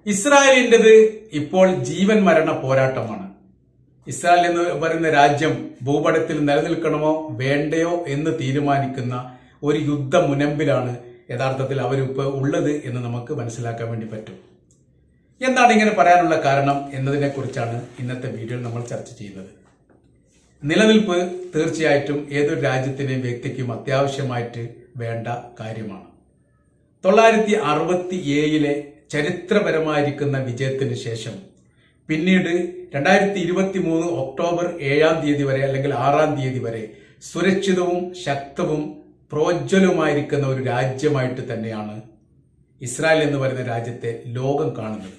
ഇസ്രായേലിൻ്റെത് ഇപ്പോൾ ജീവൻ മരണ പോരാട്ടമാണ്. ഇസ്രായേൽ എന്ന് പറയുന്ന രാജ്യം ഭൂപടത്തിൽ നിലനിൽക്കണമോ വേണ്ടയോ എന്ന് തീരുമാനിക്കുന്ന ഒരു യുദ്ധ മുനമ്പിലാണ് യഥാർത്ഥത്തിൽ അവരിപ്പോൾ ഉള്ളത് എന്ന് നമുക്ക് മനസ്സിലാക്കാൻ വേണ്ടി പറ്റും. എന്താണ് ഇങ്ങനെ പറയാനുള്ള കാരണം എന്നതിനെ കുറിച്ചാണ് ഇന്നത്തെ വീഡിയോയിൽ നമ്മൾ ചർച്ച ചെയ്യുന്നത്. നിലനിൽപ്പ് തീർച്ചയായിട്ടും ഏതൊരു രാജ്യത്തിന്റെയും വ്യക്തിക്കും അത്യാവശ്യമായിട്ട് വേണ്ട കാര്യമാണ്. 967 ചരിത്രപരമായിരിക്കുന്ന വിജയത്തിന് ശേഷം പിന്നീട് 2023 ഒക്ടോബർ 7 വരെ അല്ലെങ്കിൽ 6 വരെ സുരക്ഷിതവും ശക്തവും പ്രോജ്വലവുമായിരിക്കുന്ന ഒരു രാജ്യമായിട്ട് തന്നെയാണ് ഇസ്രായേൽ എന്ന് പറയുന്ന രാജ്യത്തെ ലോകം കാണുന്നത്.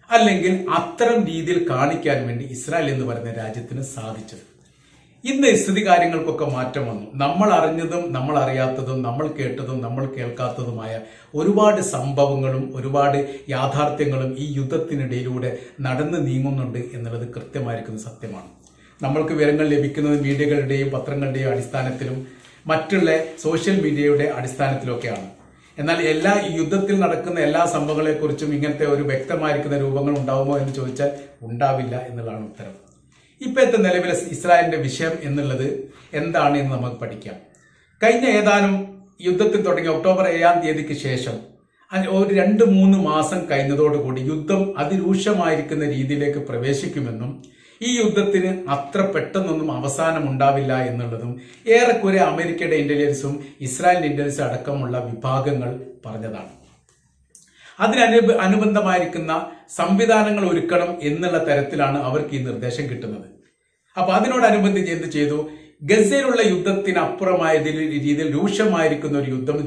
അല്ലെങ്കിൽ അത്തരം രീതിയിൽ കാണിക്കാൻ വേണ്ടി ഇസ്രായേൽ എന്ന് പറയുന്ന രാജ്യത്തിന് സാധിച്ചത്. ഇന്ന് സ്ഥിതി കാര്യങ്ങൾക്കൊക്കെ മാറ്റം വന്നു. നമ്മൾ അറിഞ്ഞതും നമ്മൾ അറിയാത്തതും നമ്മൾ കേട്ടതും നമ്മൾ കേൾക്കാത്തതുമായ ഒരുപാട് സംഭവങ്ങളും ഒരുപാട് യാഥാർത്ഥ്യങ്ങളും ഈ യുദ്ധത്തിനിടയിലൂടെ നടന്നു നീങ്ങുന്നുണ്ട് എന്നുള്ളത് കൃത്യമായിരിക്കുന്ന സത്യമാണ്. നമ്മൾക്ക് വിവരങ്ങൾ ലഭിക്കുന്നത് മീഡിയകളുടെയും പത്രങ്ങളുടെയും അടിസ്ഥാനത്തിലും മറ്റുള്ള സോഷ്യൽ മീഡിയയുടെ അടിസ്ഥാനത്തിലൊക്കെയാണ്. എന്നാൽ എല്ലാ യുദ്ധത്തിൽ നടക്കുന്ന എല്ലാ സംഭവങ്ങളെക്കുറിച്ചും ഇങ്ങനത്തെ ഒരു വ്യക്തമായിരിക്കുന്ന രൂപങ്ങൾ ഉണ്ടാവുമോ എന്ന് ചോദിച്ചാൽ ഉണ്ടാവില്ല എന്നുള്ളതാണ് ഉത്തരം. ഇപ്പോഴത്തെ നിലവിലെ ഇസ്രായേലിന്റെ വിഷയം എന്നുള്ളത് എന്താണ് എന്ന് നമുക്ക് പഠിക്കാം. കഴിഞ്ഞ ഏതാനും യുദ്ധത്തിൽ തുടങ്ങി ഒക്ടോബർ 7 ശേഷം ഒരു 2-3 മാസം കഴിഞ്ഞതോടുകൂടി യുദ്ധം അതിരൂക്ഷമായിരിക്കുന്ന രീതിയിലേക്ക് പ്രവേശിക്കുമെന്നും ഈ യുദ്ധത്തിന് അത്ര പെട്ടെന്നൊന്നും അവസാനം ഉണ്ടാവില്ല എന്നുള്ളതും ഏറെക്കുറെ അമേരിക്കയുടെ ഇന്റലിജൻസും ഇസ്രായേലിന്റെ ഇന്റലിജൻസും അടക്കമുള്ള വിഭാഗങ്ങൾ പറഞ്ഞതാണ്. അനുബന്ധമായിരിക്കുന്ന സംവിധാനങ്ങൾ ഒരുക്കണം എന്നുള്ള തരത്തിലാണ് അവർക്ക് ഈ നിർദ്ദേശം കിട്ടുന്നത്. അപ്പൊ അതിനോടനുബന്ധിച്ച് എന്ത് ചെയ്തു? ഗസയിലുള്ള യുദ്ധത്തിനപ്പുറമായ രീതിയിൽ രൂക്ഷമായിരിക്കുന്ന ഒരു യുദ്ധം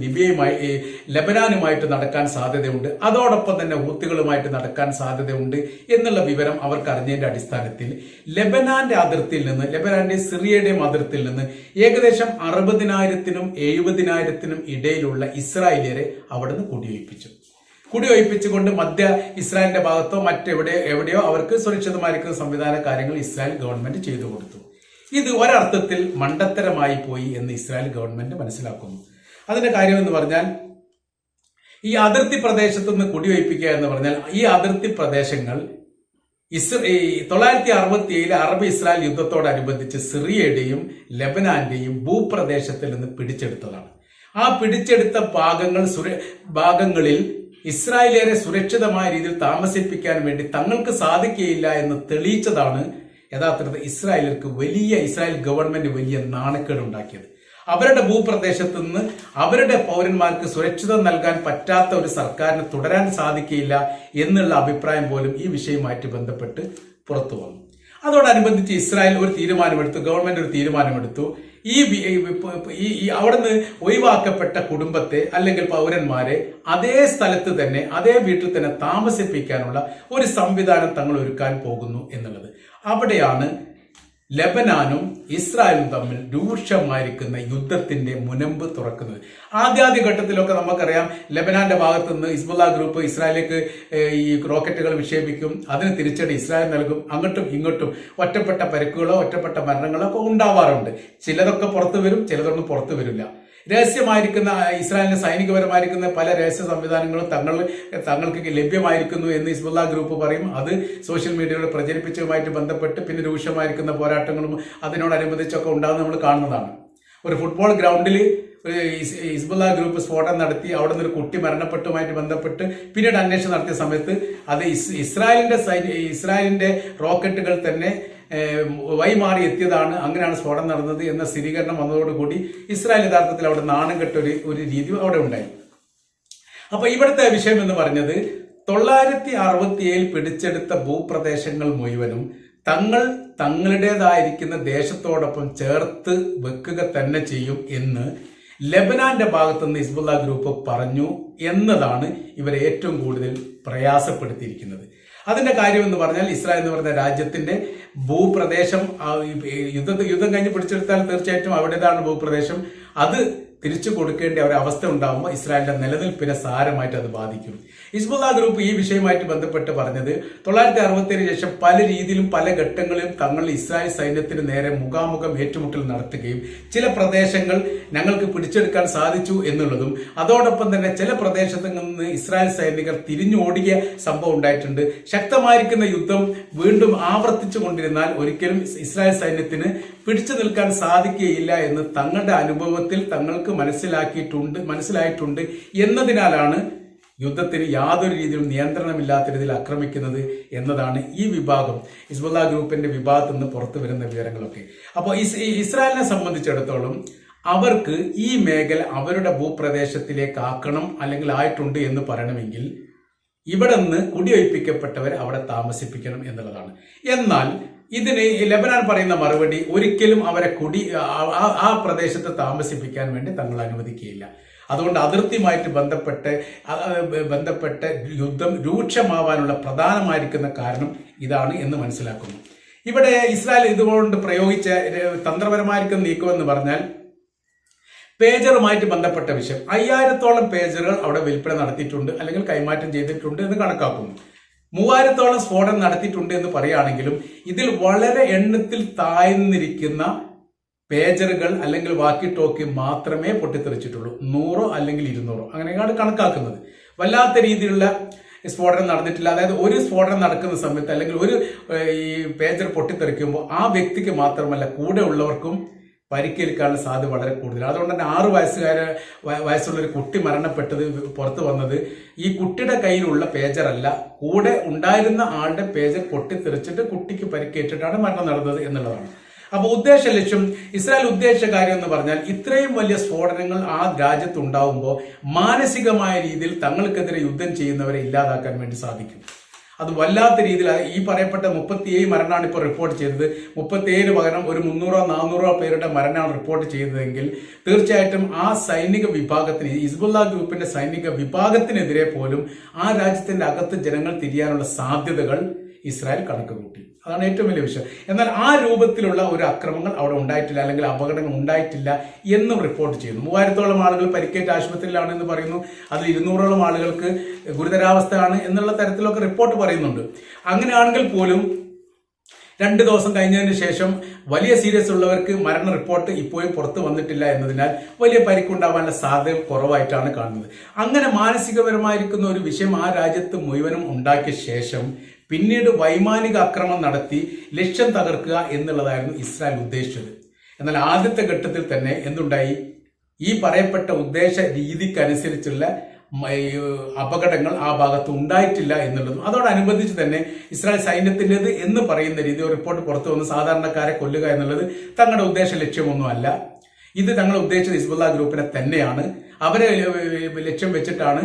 ലെബനാനുമായിട്ട് നടക്കാൻ സാധ്യതയുണ്ട്. അതോടൊപ്പം തന്നെ ഹൂത്തികളുമായിട്ട് നടക്കാൻ സാധ്യതയുണ്ട് എന്നുള്ള വിവരം അവർക്ക് അറിഞ്ഞതിന്റെ അടിസ്ഥാനത്തിൽ ലെബനാന്റെ സിറിയയുടെയും അതിർത്തിയിൽ നിന്ന് ഏകദേശം 60,000-നും 70,000-നും ഇടയിലുള്ള ഇസ്രായേലിയരെ അവിടുന്ന് കുടിയൊഴിപ്പിച്ചുകൊണ്ട് മധ്യ ഇസ്രായേലിന്റെ ഭാഗത്തോ മറ്റെവിടെയോ അവർക്ക് സുരക്ഷിതമായിരിക്കുന്ന സംവിധാന കാര്യങ്ങൾ ഇസ്രായേൽ ഗവൺമെന്റ് ചെയ്തു കൊടുത്തു. ഇത് ഒരർത്ഥത്തിൽ മണ്ടത്തരമായി പോയി എന്ന് ഇസ്രായേൽ ഗവൺമെന്റ് മനസ്സിലാക്കുന്നു. അതിന്റെ കാര്യം എന്ന് പറഞ്ഞാൽ ഈ അതിർത്തി പ്രദേശത്തു നിന്ന് കുടിയൊഴിപ്പിക്കുക എന്ന് പറഞ്ഞാൽ ഈ അതിർത്തി പ്രദേശങ്ങൾ 967 അറബ് ഇസ്രായേൽ യുദ്ധത്തോടനുബന്ധിച്ച് സിറിയയുടെയും ലെബനാന്റെയും ഭൂപ്രദേശത്തിൽ നിന്ന് പിടിച്ചെടുത്തതാണ്. ആ പിടിച്ചെടുത്ത ഭാഗങ്ങളിൽ ഇസ്രായേലിയരെ സുരക്ഷിതമായ രീതിയിൽ താമസിപ്പിക്കാൻ വേണ്ടി തങ്ങൾക്ക് സാധിക്കുകയില്ല എന്ന് തെളിയിച്ചതാണ് യഥാർത്ഥത്തിൽ ഇസ്രായേൽ ഗവൺമെന്റ് വലിയ നാണക്കേട് ഉണ്ടാക്കിയത്. അവരുടെ ഭൂപ്രദേശത്ത് നിന്ന് അവരുടെ പൗരന്മാർക്ക് സുരക്ഷിതം നൽകാൻ പറ്റാത്ത ഒരു സർക്കാരിന് തുടരാൻ സാധിക്കുകയില്ല എന്നുള്ള അഭിപ്രായം പോലും ഈ വിഷയവുമായിട്ട് ബന്ധപ്പെട്ട് പുറത്തു വന്നു. അതോടനുബന്ധിച്ച് ഇസ്രായേൽ ഗവൺമെന്റ് ഒരു തീരുമാനമെടുത്തു. അവിടുന്ന് ഒഴിവാക്കപ്പെട്ട കുടുംബത്തെ അല്ലെങ്കിൽ പൗരന്മാരെ അതേ സ്ഥലത്ത് തന്നെ അതേ വീട്ടിൽ തന്നെ താമസിപ്പിക്കാനുള്ള ഒരു സംവിധാനം തങ്ങൾ ഒരുക്കാൻ പോകുന്നു എന്നുള്ളത്. അവിടെയാണ് ലെബനാനും ഇസ്രായേലും തമ്മിൽ രൂക്ഷമായിരിക്കുന്ന യുദ്ധത്തിന്റെ മുനമ്പ് തുറക്കുന്നത്. ആദ്യ ഘട്ടത്തിലൊക്കെ നമുക്കറിയാം, ലെബനാന്റെ ഭാഗത്തു നിന്ന് ഹിസ്ബുള്ള ഗ്രൂപ്പ് ഇസ്രായേലിലേക്ക് ഈ റോക്കറ്റുകൾ വിക്ഷേപിക്കും, അതിന് തിരിച്ചടി ഇസ്രായേൽ നൽകും. അങ്ങോട്ടും ഇങ്ങോട്ടും ഒറ്റപ്പെട്ട പരിക്കുകളോ ഒറ്റപ്പെട്ട മരണങ്ങളോ ഒക്കെ ഉണ്ടാവാറുണ്ട്. ചിലതൊക്കെ പുറത്തു വരും, ചിലതൊന്നും പുറത്തു വരില്ല. രഹസ്യമായിരിക്കുന്ന ഇസ്രായേലിന്റെ സൈനികപരമായിരിക്കുന്ന പല രഹസ്യ സംവിധാനങ്ങളും തങ്ങൾക്ക് ലഭ്യമായിരിക്കുന്നു എന്ന് ഹിസ്ബുള്ള ഗ്രൂപ്പ് പറയും. അത് സോഷ്യൽ മീഡിയയിൽ പ്രചരിപ്പിച്ചതുമായിട്ട് ബന്ധപ്പെട്ട് പിന്നെ രൂക്ഷമായിരിക്കുന്ന പോരാട്ടങ്ങളും അതിനോടനുബന്ധിച്ചൊക്കെ ഉണ്ടാകുന്നത് നമ്മൾ കാണുന്നതാണ്. ഒരു ഫുട്ബോൾ ഗ്രൗണ്ടിൽ ഹിസ്ബുള്ള ഗ്രൂപ്പ് സ്ഫോടനം നടത്തി അവിടെ നിന്ന് ഒരു കുട്ടി മരണപ്പെട്ടുമായിട്ട് ബന്ധപ്പെട്ട് പിന്നീട് അന്വേഷണം നടത്തിയ സമയത്ത് അത് ഇസ്രായേലിന്റെ റോക്കറ്റുകൾ തന്നെ വഴിമാറി എത്തിയതാണ്, അങ്ങനെയാണ് സ്ഫോടനം നടന്നത് എന്ന സ്ഥിരീകരണം വന്നതോടുകൂടി ഇസ്രായേൽ യഥാർത്ഥത്തിൽ അവിടെ നാണം കെട്ട ഒരു രീതി അവിടെ ഉണ്ടായി. അപ്പൊ ഇവിടുത്തെ വിഷയം എന്ന് പറഞ്ഞത് 967 പിടിച്ചെടുത്ത ഭൂപ്രദേശങ്ങൾ മുഴുവനും തങ്ങളുടേതായിരിക്കുന്ന ദേശത്തോടൊപ്പം ചേർത്ത് വെക്കുക തന്നെ ചെയ്യും എന്ന് ലെബനാന്റെ ഭാഗത്തുനിന്ന് ഹിസ്ബുള്ള ഗ്രൂപ്പ് പറഞ്ഞു എന്നതാണ് ഇവരെ ഏറ്റവും കൂടുതൽ പ്രയാസപ്പെടുത്തിയിരിക്കുന്നത്. അതിന്റെ കാര്യം എന്ന് പറഞ്ഞാൽ ഇസ്രായേൽ എന്ന് പറയുന്ന രാജ്യത്തിന്റെ ഭൂപ്രദേശം യുദ്ധം കഴിഞ്ഞ് പിടിച്ചെടുത്താൽ തീർച്ചയായിട്ടും അവിടേതാണ് ഭൂപ്രദേശം. അത് തിരിച്ചു കൊടുക്കേണ്ട ഒരു അവസ്ഥ ഉണ്ടാകുമ്പോൾ ഇസ്രായേലിന്റെ നിലനിൽപ്പിനെ സാരമായിട്ട് അത് ബാധിക്കും. ഹിസ്ബുള്ള ഗ്രൂപ്പ് ഈ വിഷയമായിട്ട് ബന്ധപ്പെട്ട് പറഞ്ഞത് 967 ശേഷം പല രീതിയിലും പല ഘട്ടങ്ങളിലും തങ്ങൾ ഇസ്രായേൽ സൈന്യത്തിന് നേരെ മുഖാമുഖം ഏറ്റുമുട്ടൽ നടത്തുകയും ചില പ്രദേശങ്ങൾ ഞങ്ങൾക്ക് പിടിച്ചെടുക്കാൻ സാധിച്ചു എന്നുള്ളതും അതോടൊപ്പം തന്നെ ചില പ്രദേശത്ത് നിന്ന് ഇസ്രായേൽ സൈനികർ തിരിഞ്ഞോടിയ സംഭവം ഉണ്ടായിട്ടുണ്ട്. ശക്തമായിരിക്കുന്ന യുദ്ധം വീണ്ടും ആവർത്തിച്ചു കൊണ്ടിരുന്നാൽ ഒരിക്കലും ഇസ്രായേൽ സൈന്യത്തിന് പിടിച്ചു നിൽക്കാൻ സാധിക്കുകയില്ല എന്ന് തങ്ങളുടെ അനുഭവത്തിൽ തങ്ങൾക്ക് മനസ്സിലായിട്ടുണ്ട് എന്നതിനാലാണ് യുദ്ധത്തിന് യാതൊരു രീതിയിലും നിയന്ത്രണമില്ലാത്ത രീതിയിൽ ആക്രമിക്കുന്നത് എന്നതാണ് ഈ വിഭാഗം ഹിസ്ബുള്ള ഗ്രൂപ്പിന്റെ വിഭാഗത്തിൽ നിന്ന് പുറത്തു വരുന്ന വിവരങ്ങളൊക്കെ. അപ്പോൾ ഇസ്രായേലിനെ സംബന്ധിച്ചിടത്തോളം അവർക്ക് ഈ മേഖല അവരുടെ ഭൂപ്രദേശത്തിലേക്ക് ആക്കണം അല്ലെങ്കിൽ ആയിട്ടുണ്ട് എന്ന് പറയണമെങ്കിൽ ഇവിടെ നിന്ന് കുടിയൊഴിപ്പിക്കപ്പെട്ടവരെ അവിടെ താമസിപ്പിക്കണം എന്നുള്ളതാണ്. എന്നാൽ ഇതിന് ലബനാൻ പറയുന്ന മറുപടി ഒരിക്കലും അവരെ ആ പ്രദേശത്ത് താമസിപ്പിക്കാൻ വേണ്ടി തങ്ങൾ അനുവദിക്കുകയില്ല. അതുകൊണ്ട് അതിർത്തിയുമായിട്ട് ബന്ധപ്പെട്ട് യുദ്ധം രൂക്ഷമാവാനുള്ള പ്രധാനമായിരിക്കുന്ന കാരണം ഇതാണ് എന്ന് മനസ്സിലാക്കുന്നു. ഇവിടെ ഇസ്രായേൽ ഇതുകൊണ്ട് പ്രയോഗിച്ച തന്ത്രപരമായിരിക്കുന്ന നീക്കം എന്ന് പറഞ്ഞാൽ പേജറുമായിട്ട് ബന്ധപ്പെട്ട വിഷയം 5000-ഓളം പേജറുകൾ അവിടെ വിൽപ്പന നടത്തിയിട്ടുണ്ട് അല്ലെങ്കിൽ കൈമാറ്റം ചെയ്തിട്ടുണ്ട് എന്ന് കണക്കാക്കുന്നു. 3000-ഓളം സ്ഫോടനം നടത്തിയിട്ടുണ്ട് എന്ന് പറയുകയാണെങ്കിലും ഇതിൽ വളരെ എണ്ണത്തിൽ താഴ്ന്നിരിക്കുന്ന പേജറുകൾ അല്ലെങ്കിൽ വാക്കി ടോക്കി മാത്രമേ പൊട്ടിത്തെറിച്ചിട്ടുള്ളൂ. 100 അല്ലെങ്കിൽ 200 അങ്ങനെയാണ് കണക്കാക്കുന്നത്. വല്ലാത്ത രീതിയിലുള്ള സ്ഫോടനം നടന്നിട്ടില്ല. അതായത് ഒരു സ്ഫോടനം നടക്കുന്ന സമയത്ത് അല്ലെങ്കിൽ ഒരു ഈ പേജർ പൊട്ടിത്തെറിക്കുമ്പോൾ ആ വ്യക്തിക്ക് മാത്രമല്ല കൂടെ ഉള്ളവർക്കും പരിക്കേൽക്കാനുള്ള സാധ്യത വളരെ കൂടുതലാണ്. അതുകൊണ്ട് തന്നെ 6 വയസ്സുള്ള ഒരു കുട്ടി മരണപ്പെട്ടത് പുറത്തു വന്നത് ഈ കുട്ടിയുടെ കയ്യിലുള്ള പേജറല്ല, കൂടെ ഉണ്ടായിരുന്ന ആളുടെ പേജർ പൊട്ടിത്തെറിച്ചിട്ട് കുട്ടിക്ക് പരിക്കേറ്റിട്ടാണ് മരണം നടന്നത് എന്നുള്ളതാണ്. അപ്പോൾ ലക്ഷ്യം ഇസ്രായേൽ ഉദ്ദേശിച്ച കാര്യം എന്ന് പറഞ്ഞാൽ ഇത്രയും വലിയ സ്ഫോടനങ്ങൾ ആ രാജ്യത്ത് ഉണ്ടാവുമ്പോൾ മാനസികമായ രീതിയിൽ തങ്ങൾക്കെതിരെ യുദ്ധം ചെയ്യുന്നവരെ ഇല്ലാതാക്കാൻ വേണ്ടി സാധിക്കും. അത് വല്ലാത്ത രീതിയിൽ ഈ പറയപ്പെട്ട 37 മരണമാണ് ഇപ്പോൾ റിപ്പോർട്ട് ചെയ്തത്. 37 പകരം ഒരു 300-400 പേരുടെ മരണമാണ് റിപ്പോർട്ട് ചെയ്തതെങ്കിൽ തീർച്ചയായിട്ടും ആ സൈനിക വിഭാഗത്തിന് ഹിസ്ബുള്ള ഗ്രൂപ്പിന്റെ സൈനിക വിഭാഗത്തിനെതിരെ പോലും ആ രാജ്യത്തിന്റെ അകത്ത് ജനങ്ങൾ തിരിയാനുള്ള സാധ്യതകൾ ഇസ്രായേൽ കണക്ക് കൂട്ടി. അതാണ് ഏറ്റവും വലിയ വിഷയം. എന്നാൽ ആ രൂപത്തിലുള്ള ഒരു അക്രമങ്ങൾ അവിടെ ഉണ്ടായിട്ടില്ല അല്ലെങ്കിൽ അപകടങ്ങൾ ഉണ്ടായിട്ടില്ല എന്നും റിപ്പോർട്ട് ചെയ്യുന്നു. 3000-ഓളം ആളുകൾ പരിക്കേറ്റ ആശുപത്രിയിലാണ് എന്ന് പറയുന്നു. അതിൽ 200-ഓളം ആളുകൾക്ക് ഗുരുതരാവസ്ഥയാണ് എന്നുള്ള തരത്തിലൊക്കെ റിപ്പോർട്ട് പറയുന്നുണ്ട്. അങ്ങനെയാണെങ്കിൽ പോലും 2 ദിവസം കഴിഞ്ഞതിന് ശേഷം വലിയ സീരിയസ് ഉള്ളവർക്ക് മരണ റിപ്പോർട്ട് ഇപ്പോഴും പുറത്തു വന്നിട്ടില്ല എന്നതിനാൽ വലിയ പരിക്കുണ്ടാവാനുള്ള സാധ്യത കുറവായിട്ടാണ് കാണുന്നത്. അങ്ങനെ മാനസികപരമായിരിക്കുന്ന ഒരു വിഷയം ആ രാജ്യത്ത് മുഴുവനും ഉണ്ടാക്കിയ ശേഷം പിന്നീട് വൈമാനിക ആക്രമണം നടത്തി ലക്ഷ്യം തകർക്കുക എന്നുള്ളതായിരുന്നു ഇസ്രായേൽ ഉദ്ദേശിച്ചത്. എന്നാൽ ആദ്യത്തെ ഘട്ടത്തിൽ തന്നെ എന്തുണ്ടായി? ഈ പറയപ്പെട്ട ഉദ്ദേശ രീതിക്കനുസരിച്ചുള്ള അപകടങ്ങൾ ആ ഭാഗത്ത് ഉണ്ടായിട്ടില്ല എന്നുള്ളതും അതോടനുബന്ധിച്ച് തന്നെ ഇസ്രായേൽ സൈന്യത്തിൻ്റെത് എന്ന് പറയുന്ന രീതി ഒരു റിപ്പോർട്ട് പുറത്തു വന്ന് സാധാരണക്കാരെ കൊല്ലുക എന്നുള്ളത് തങ്ങളുടെ ഉദ്ദേശ ലക്ഷ്യമൊന്നുമല്ല. ഇത് തങ്ങൾ ഉദ്ദേശിച്ചത് ഹിസ്ബുള്ള ഗ്രൂപ്പിനെ തന്നെയാണ്. അവരെ ലക്ഷ്യം വെച്ചിട്ടാണ്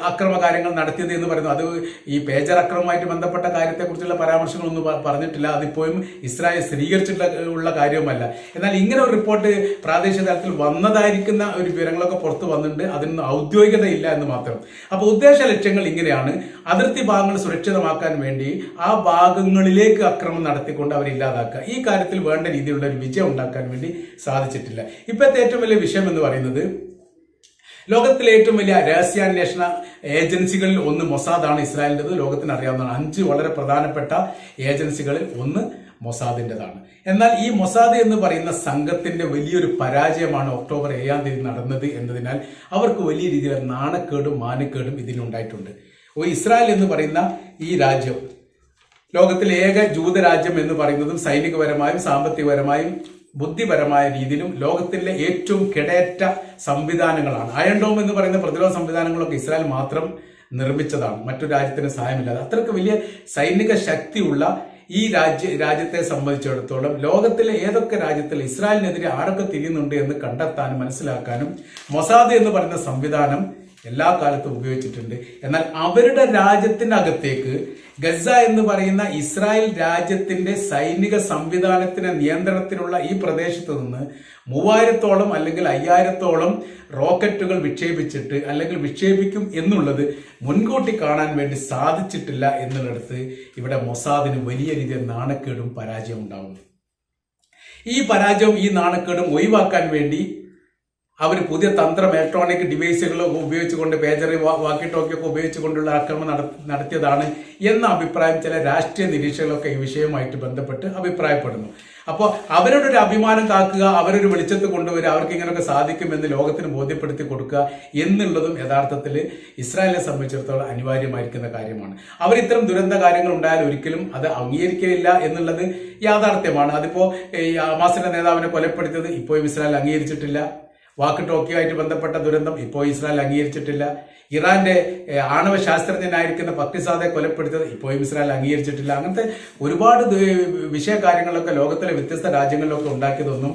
അക്രമകാര്യങ്ങൾ നടത്തിയത് എന്ന് പറയുന്നു. അത് ഈ പേജർ അക്രമവുമായിട്ട് ബന്ധപ്പെട്ട കാര്യത്തെക്കുറിച്ചുള്ള പരാമർശങ്ങളൊന്നും പറഞ്ഞിട്ടില്ല. അതിപ്പോഴും ഇസ്രായേൽ സ്ഥിരീകരിച്ചിട്ടുള്ള കാര്യവുമല്ല. എന്നാൽ ഇങ്ങനെ ഒരു റിപ്പോർട്ട് പ്രാദേശിക തലത്തിൽ വന്നതായിരിക്കുന്ന ഒരു വിവരങ്ങളൊക്കെ പുറത്തു വന്നിട്ടുണ്ട്. അതിനൊന്നും ഔദ്യോഗികതയില്ല എന്ന് മാത്രം. അപ്പോൾ ഉദ്ദേശ ലക്ഷ്യങ്ങൾ ഇങ്ങനെയാണ്: അതിർത്തി ഭാഗങ്ങൾ സുരക്ഷിതമാക്കാൻ വേണ്ടി ആ ഭാഗങ്ങളിലേക്ക് അക്രമം നടത്തിക്കൊണ്ട് അവരെ ഇല്ലാതാക്കുക. ഈ കാര്യത്തിൽ വേണ്ട രീതിയിലുള്ള ഒരു വിജയം ഉണ്ടാക്കാൻ വേണ്ടി സാധിച്ചിട്ടില്ല. ഇപ്പോഴത്തെ ഏറ്റവും വലിയ വിഷയം എന്ന് പറയുന്നത് ലോകത്തിലെ ഏറ്റവും വലിയ രഹസ്യാന്വേഷണ ഏജൻസികളിൽ ഒന്ന് മൊസാദാണ് ഇസ്രായേലിൻ്റെത്. ലോകത്തിന് അറിയാവുന്നതാണ്. 5 വളരെ പ്രധാനപ്പെട്ട ഏജൻസികളിൽ ഒന്ന് മൊസാദിൻ്റെതാണ്. എന്നാൽ ഈ മൊസാദ് എന്ന് പറയുന്ന സംഘത്തിന്റെ വലിയൊരു പരാജയമാണ് ഒക്ടോബർ 7 നടന്നത് എന്നതിനാൽ അവർക്ക് വലിയ രീതിയിലുള്ള നാണക്കേടും മാനക്കേടും ഇതിനുണ്ടായിട്ടുണ്ട്. ഇസ്രായേൽ എന്ന് പറയുന്ന ഈ രാജ്യം ലോകത്തിലെ ഏക ജൂതരാജ്യം എന്ന് പറയുന്നതും സൈനികപരമായും സാമ്പത്തികപരമായും ബുദ്ധിപരമായ രീതിയിലും ലോകത്തിലെ ഏറ്റവും കിടയറ്റ സംവിധാനങ്ങളാണ്. അയൺ ഡോം എന്ന് പറയുന്ന പ്രതിരോധ സംവിധാനങ്ങളൊക്കെ ഇസ്രായേൽ മാത്രം നിർമ്മിച്ചതാണ്, മറ്റൊരു രാജ്യത്തിന് സഹായമില്ലാതെ. അത്രയ്ക്ക് വലിയ സൈനിക ശക്തിയുള്ള ഈ രാജ്യത്തെ സംബന്ധിച്ചിടത്തോളം ലോകത്തിലെ ഏതൊക്കെ രാജ്യത്തിൽ ഇസ്രായേലിനെതിരെ ആരൊക്കെ തിരിയുന്നുണ്ട് എന്ന് കണ്ടെത്താനും മനസ്സിലാക്കാനും മൊസാദ് എന്ന് പറയുന്ന സംവിധാനം എല്ലാ കാലത്തും ഉപയോഗിച്ചിട്ടുണ്ട്. എന്നാൽ അവരുടെ രാജ്യത്തിന്റെ അകത്തേക്ക് ഗസ എന്ന് പറയുന്ന ഇസ്രായേൽ രാജ്യത്തിന്റെ സൈനിക സംവിധാനത്തിന് നിയന്ത്രണത്തിലുള്ള ഈ പ്രദേശത്ത് നിന്ന് 3000-ഓളം അല്ലെങ്കിൽ 5000-ഓളം റോക്കറ്റുകൾ വിക്ഷേപിച്ചിട്ട് അല്ലെങ്കിൽ വിക്ഷേപിക്കും എന്നുള്ളത് മുൻകൂട്ടി കാണാൻ വേണ്ടി സാധിച്ചിട്ടില്ല എന്നുള്ളിടത്ത് ഇവിടെ മൊസാദിന് വലിയ രീതിയിൽ നാണക്കേടും പരാജയം ഉണ്ടാകുന്നു. ഈ പരാജയവും ഈ നാണക്കേടും ഒഴിവാക്കാൻ വേണ്ടി അവർ പുതിയ തന്ത്രം ഇലക്ട്രോണിക് ഡിവൈസുകൾ ഉപയോഗിച്ചുകൊണ്ട് പേജർ വാക്കി ടോക്കിയൊക്കെ ഉപയോഗിച്ചുകൊണ്ടുള്ള ആക്രമണം നടത്തിയതാണ് എന്ന അഭിപ്രായം ചില രാഷ്ട്രീയ നിരീക്ഷകരൊക്കെ ഈ വിഷയവുമായിട്ട് ബന്ധപ്പെട്ട് അഭിപ്രായപ്പെടുന്നു. അപ്പോൾ അവരുടെ ഒരു അഭിമാനം കാക്കുക, അവരൊരു വെളിച്ചത്ത് കൊണ്ടുവരിക, അവർക്ക് ഇങ്ങനെയൊക്കെ സാധിക്കുമെന്ന് ലോകത്തിന് ബോധ്യപ്പെടുത്തി കൊടുക്കുക എന്നുള്ളതും യഥാർത്ഥത്തിൽ ഇസ്രായേലിനെ സംബന്ധിച്ചിടത്തോളം അനിവാര്യമായിരിക്കുന്ന കാര്യമാണ്. അവർ ഇത്തരം ദുരന്ത കാര്യങ്ങൾ ഉണ്ടായാൽ ഒരിക്കലും അത് അംഗീകരിക്കില്ല എന്നുള്ളത് യാഥാർത്ഥ്യമാണ്. അതിപ്പോ ഈ ഹമാസിന്റെ നേതാവിനെ കൊലപ്പെടുത്തിയത് ഇപ്പോഴും ഇസ്രായേൽ അംഗീകരിച്ചിട്ടില്ല. വാക്ക് ടോക്കിയുമായിട്ട് ബന്ധപ്പെട്ട ദുരന്തം ഇപ്പോൾ ഇസ്രായേൽ അംഗീകരിച്ചിട്ടില്ല. ഇറാന്റെ ആണവ ശാസ്ത്രജ്ഞനായിരിക്കുന്ന പക്തിസാദെ കൊലപ്പെടുത്തിയത് ഇപ്പോഴും ഇസ്രായേൽ അംഗീകരിച്ചിട്ടില്ല. അങ്ങനത്തെ ഒരുപാട് വിഷയകാര്യങ്ങളൊക്കെ ലോകത്തിലെ വ്യത്യസ്ത രാജ്യങ്ങളിലൊക്കെ ഉണ്ടാക്കിയതൊന്നും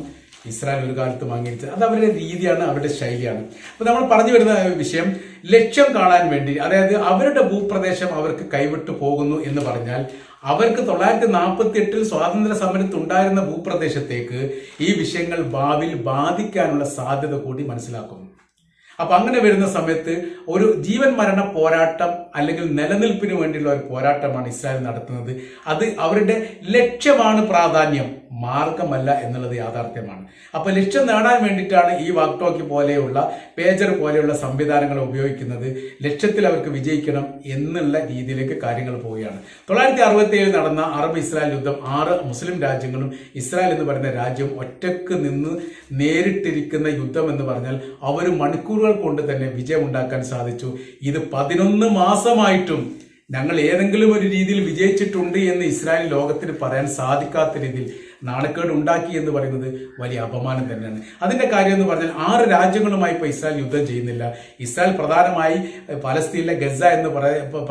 ഇസ്രായേൽ ഒരു കാലത്തും അംഗീകരിച്ചത്. അത് അവരുടെ രീതിയാണ്, അവരുടെ ശൈലിയാണ്. അപ്പൊ നമ്മൾ പറഞ്ഞു വരുന്ന വിഷയം ലക്ഷ്യം കാണാൻ വേണ്ടി, അതായത് അവരുടെ ഭൂപ്രദേശം അവർക്ക് കൈവിട്ടു പോകുന്നു എന്ന് പറഞ്ഞാൽ അവർക്ക് 1948 സ്വാതന്ത്ര്യ സമരത്തുണ്ടായിരുന്ന ഭൂപ്രദേശത്തേക്ക് ഈ വിഷയങ്ങൾ ഭാവിയിൽ ബാധിക്കാനുള്ള സാധ്യത കൂടി മനസ്സിലാക്കുന്നു. അപ്പൊ അങ്ങനെ വരുന്ന സമയത്ത് ഒരു ജീവൻ മരണ പോരാട്ടം അല്ലെങ്കിൽ നിലനിൽപ്പിന് വേണ്ടിയുള്ള ഒരു പോരാട്ടമാണ് ഇസ്രായേൽ നടത്തുന്നത്. അത് അവരുടെ ലക്ഷ്യമാണ് പ്രാധാന്യം, മാർഗമല്ല എന്നുള്ളത് യാഥാർത്ഥ്യമാണ്. അപ്പൊ ലക്ഷ്യം നേടാൻ വേണ്ടിയിട്ടാണ് ഈ വാക്ക് ടോക്കി പോലെയുള്ള പേജർ പോലെയുള്ള സംവിധാനങ്ങൾ ഉപയോഗിക്കുന്നത്. ലക്ഷ്യത്തിൽ അവർക്ക് വിജയിക്കണം എന്നുള്ള രീതിയിലേക്ക് കാര്യങ്ങൾ പോവുകയാണ്. 1967 നടന്ന അറബ് ഇസ്രായേൽ യുദ്ധം 6 മുസ്ലിം രാജ്യങ്ങളും ഇസ്രായേൽ എന്ന് പറയുന്ന രാജ്യവും ഒറ്റക്ക് നിന്ന് നേരിട്ടിരിക്കുന്ന യുദ്ധം എന്ന് പറഞ്ഞാൽ അവർ മണിക്കൂറുകൾ കൊണ്ട് തന്നെ വിജയമുണ്ടാക്കാൻ സാധിച്ചു. ഇത് 11 മാസമായിട്ടും ഞങ്ങൾ ഏതെങ്കിലും ഒരു രീതിയിൽ വിജയിച്ചിട്ടുണ്ട് എന്ന് ഇസ്രായേൽ ലോകത്തിന് പറയാൻ സാധിക്കാത്ത രീതിയിൽ നാണക്കേട് ഉണ്ടാക്കി എന്ന് പറയുന്നത് വലിയ അപമാനം തന്നെയാണ്. അതിന്റെ കാര്യം എന്ന് പറഞ്ഞാൽ 6 രാജ്യങ്ങളുമായി ഇപ്പോൾ ഇസ്രായേൽ യുദ്ധം ചെയ്യുന്നില്ല. ഇസ്രായേൽ പ്രധാനമായി പലസ്തീനിലെ ഗസ എന്ന്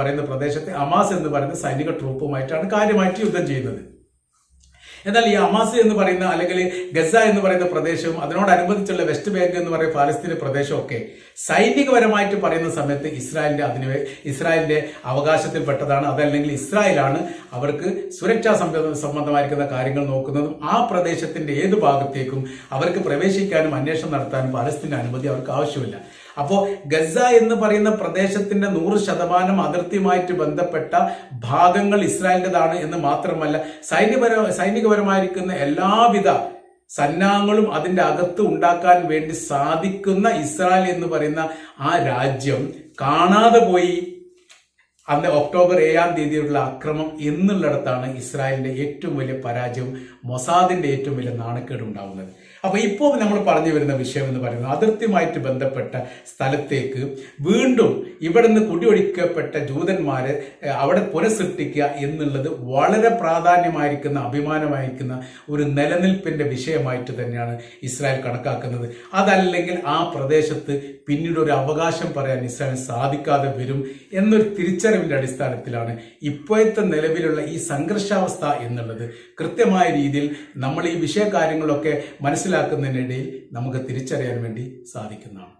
പറയുന്ന പ്രദേശത്തെ ഹമാസ് എന്ന് പറയുന്ന സൈനിക ട്രൂപ്പുമായിട്ടാണ് കാര്യമായിട്ട് യുദ്ധം ചെയ്യുന്നത്. എന്നാൽ ഈ ഹമാസ് എന്ന് പറയുന്ന അല്ലെങ്കിൽ ഗസ എന്ന് പറയുന്ന പ്രദേശവും അതിനോടനുബന്ധിച്ചുള്ള വെസ്റ്റ് ബാങ്ക് എന്ന് പറയുന്ന പാലസ്തീന പ്രദേശമൊക്കെ സൈനികപരമായിട്ട് പറയുന്ന സമയത്ത് ഇസ്രായേലിന്റെ അവകാശത്തിൽപ്പെട്ടതാണ്. അതല്ലെങ്കിൽ ഇസ്രായേലാണ് അവർക്ക് സുരക്ഷാ സംബന്ധമായിരിക്കുന്ന കാര്യങ്ങൾ നോക്കുന്നതും ആ പ്രദേശത്തിന്റെ ഏത് ഭാഗത്തേക്കും അവർക്ക് പ്രവേശിക്കാനും അന്വേഷണം നടത്താനും പാലസ്തീന അനുമതി അവർക്ക് ആവശ്യമില്ല. അപ്പോ ഗസ എന്ന് പറയുന്ന പ്രദേശത്തിന്റെ 100% അതിർത്തിയുമായിട്ട് ബന്ധപ്പെട്ട ഭാഗങ്ങൾ ഇസ്രായേലിൻ്റെതാണ് എന്ന് മാത്രമല്ല സൈനികപരമായിരിക്കുന്ന എല്ലാവിധ സന്നാഹങ്ങളും അതിന്റെ അകത്ത് ഉണ്ടാക്കാൻ വേണ്ടി സാധിക്കുന്ന ഇസ്രായേൽ എന്ന് പറയുന്ന ആ രാജ്യം കാണാതെ പോയി അന്ന് ഒക്ടോബർ 7-ാം തീയതിയുള്ള അക്രമം എന്നുള്ളിടത്താണ് ഇസ്രായേലിന്റെ ഏറ്റവും വലിയ പരാജയവും മൊസാദിന്റെ ഏറ്റവും വലിയ നാണക്കേട് ഉണ്ടാവുന്നത്. അപ്പൊ ഇപ്പോൾ നമ്മൾ പറഞ്ഞു വരുന്ന വിഷയം എന്ന് പറയുന്നത് അതിർത്തിയുമായിട്ട് ബന്ധപ്പെട്ട സ്ഥലത്തേക്ക് വീണ്ടും ഇവിടുന്ന് കുടിയൊഴിക്കപ്പെട്ട ജൂതന്മാരെ അവിടെ പുനഃസൃഷ്ടിക്കുക എന്നുള്ളത് വളരെ പ്രാധാന്യമായിരിക്കുന്ന അഭിമാനമായിരിക്കുന്ന ഒരു നിലനിൽപ്പിന്റെ വിഷയമായിട്ട് തന്നെയാണ് ഇസ്രായേൽ കണക്കാക്കുന്നത്. അതല്ലെങ്കിൽ ആ പ്രദേശത്ത് പിന്നീട് ഒരു അവകാശം പറയാൻ ഇസ്രായേൽ സാധിക്കാതെ വരും എന്നൊരു തിരിച്ചറിവിന്റെ അടിസ്ഥാനത്തിലാണ് ഇപ്പോഴത്തെ നിലവിലുള്ള ഈ സംഘർഷാവസ്ഥ എന്നുള്ളത് കൃത്യമായ രീതിയിൽ നമ്മൾ ഈ വിഷയകാര്യങ്ങളൊക്കെ മനസ്സിലാക്കുന്നതിനിടയിൽ നമുക്ക് തിരിച്ചറിയാൻ വേണ്ടി സാധിക്കുന്നതാണ്.